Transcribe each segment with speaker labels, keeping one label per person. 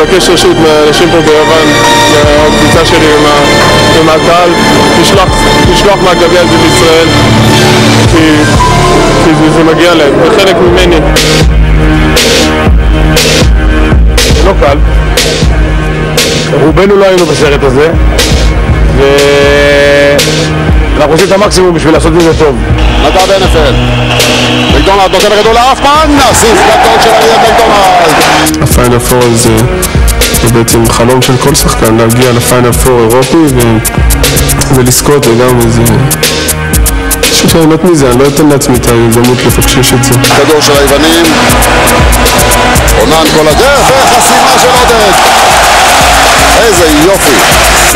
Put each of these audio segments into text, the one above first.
Speaker 1: מבקש רשות מהאנשים פה ביוון, מהקבוצה שלי ומהקהל, לשלוח מהגביע הזה לישראל, כי זה מגיע להם, זה חלק ממני. זה לא קל.
Speaker 2: רובנו לא היינו בסרט הזה, ואנחנו עושים את המקסימום בשביל לעשות את זה טוב.
Speaker 3: נדב NFL. מקדונלד נותן גדול לאפמן, אסיסט גדול של אריאל מקדונלד.
Speaker 1: הפיינל פור זה בעצם חלום של כל שחקן, להגיע לפיינל פור אירופי ולזכות, וגם איזה... שליהנות מזה, אני לא אתן לעצמי את ההזדמנות לפקשש את זה.
Speaker 3: כדור של היוונים, עונן כל הדרך, וחסימה של עודד. איזה יופי.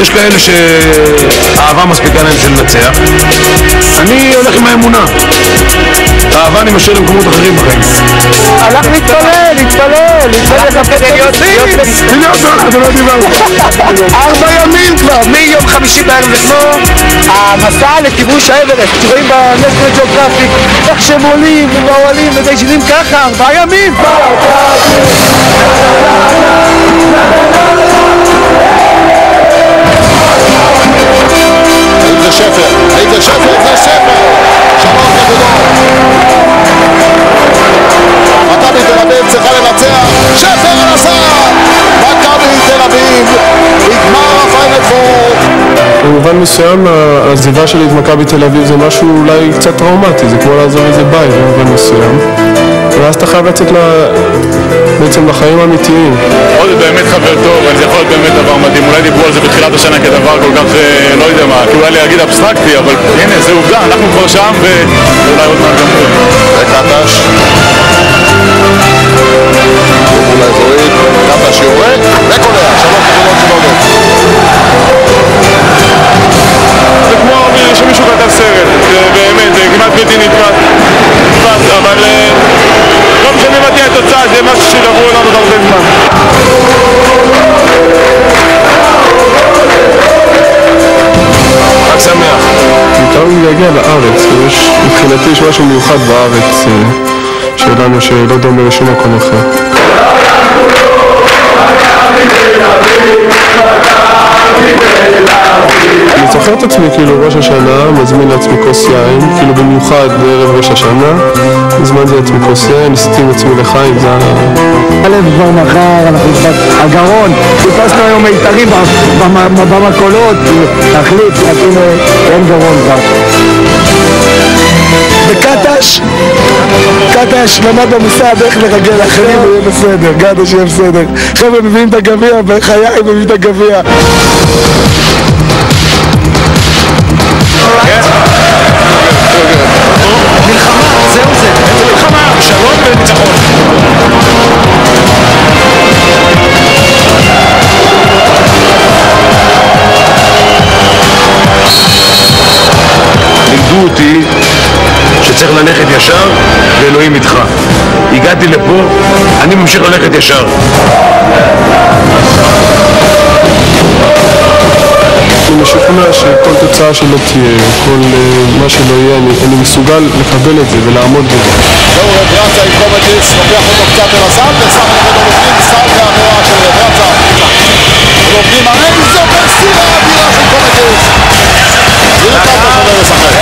Speaker 2: יש כאלה שהאהבה מספיקה להם של לנצח. אני הולך עם האמונה. האהבה אני משאיר למקומות אחרים בחיים.
Speaker 4: הלך להתפלל כדי להיות
Speaker 2: אתם לא יודעים מה.
Speaker 4: 4 ימים כבר, מיום חמישי בערב לכמו המסע לכיבוש האברסט. רואים בנשיונל ג'אוגרפיק איך שהם עולים ובאוהלים וביישנים ככה 4 ימים.
Speaker 3: האם זה שפר? זה שפר! 3 נקודות. מכבי תל אביב צריכה לנצח. שפר על הסל! מכבי תל אביב בגמר הפיינל פור.
Speaker 1: במובן מסוים העזיבה שלי את מכבי תל אביב זה משהו אולי קצת טראומטי, זה כמו לעזוב איזה בית במובן מסוים, ואז אתה חייב לצאת בעצם לחיים האמיתיים.
Speaker 5: עוד זה באמת חבר טוב, אבל זה יכול להיות באמת דבר מדהים. אולי דיברו על זה בתחילת השנה כדבר כל כך, לא יודע מה, כי אולי להגיד אבסטרקטי, אבל הנה, זה עובדה, אנחנו כבר שם ואולי עוד מעט גם פה.
Speaker 3: וקטש מול האזורית, קטש יורד וקולע, 3 נקודות של עודד.
Speaker 1: זה כמו שמישהו כתב סרט, באמת, זה כמעט בלתי נתפס, אבל לא משנה מה תהיה התוצאה, זה משהו שדברו לנו הרבה זמן.
Speaker 2: רק שמח.
Speaker 1: מותר לי להגיע לארץ, מבחינתי יש משהו מיוחד בארץ שלנו שלא דומה לשום מקום אחר. אני זוכר את עצמי כאילו ראש השנה, מזמין לעצמי כוס יין, כאילו במיוחד בערב ראש השנה, הזמנתי לעצמי כוס יין, ניסיתי עם עצמי לחיים, זה
Speaker 4: הלב כבר מחר, אנחנו כבר הגרון, חיפשנו היום מיתרים במקולות, תחליט, אין גרון כבר. קטש למד במוסד איך לרגל אחרים ויהיה בסדר, קטש יהיה בסדר. חבר'ה מביאים את הגביע, בחיי מביאים את הגביע.
Speaker 5: מלחמה, זהו זה, איזה מלחמה, שלום וניצחון.
Speaker 2: לימדו אותי שצריך ללכת ישר ואלוהים איתך. הגעתי לפה, אני ממשיך ללכת ישר.
Speaker 1: אני משוכנע שכל תוצאה שלא תהיה, כל מה שלא יהיה, אני מסוגל לקבל את זה ולעמוד בזה.
Speaker 3: זהו רברצה עם קומדיס, לוקח אותו קצת אל הסל, ושם את אותו בפנים, סל והעבירה של רברצה. ולומדים איזו מסירה אדירה של קומדיס. הנה קטש עולה לשחק.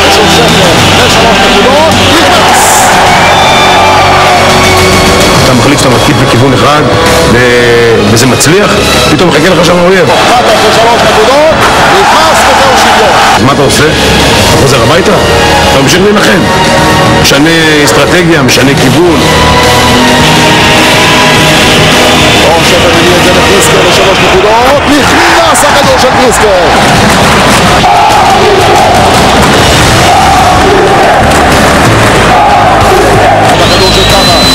Speaker 3: ושוב שפר, ו3 נקודות, נכנס!
Speaker 2: אתה מחליט שאתה מתקיף בכיוון אחד וזה מצליח, פתאום מחכה לך שם האויב.
Speaker 3: קטש ל3 נקודות, נכנס וזהו שוויון.
Speaker 2: אז מה אתה עושה? אתה חוזר הביתה? אתה ממשיך להילחם. משנה אסטרטגיה, משנה כיוון.
Speaker 3: שפר מביא את זה לפריסקר ל3 נקודות, נכנס הכדור של פריסקר. הכדור של קטש,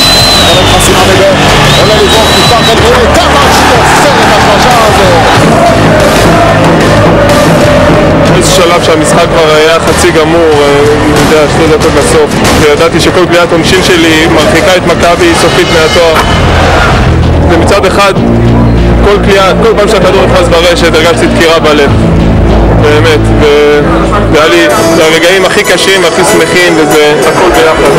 Speaker 3: עולה חסימה מגן, עולה לבעוט מתחת גבולי, קטש תופר את השלושה הזה.
Speaker 1: באיזה שלב שהמשחק כבר היה חצי גמור, אני יודע, 2 דקות בסוף, וידעתי שכל קביעת עונשין שלי מרחיקה את מכבי סופית מהתואר. ומצד אחד, כל פעם שהכדור נכנס ברשת הרגשתי דקירה בלב, באמת, והיה לי, זה הרגעים הכי קשים, הכי שמחים, וזה הכל ביחד.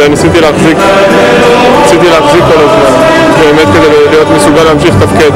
Speaker 1: וניסיתי להחזיק כל הזמן, באמת כדי להיות מסוגל להמשיך לתפקד.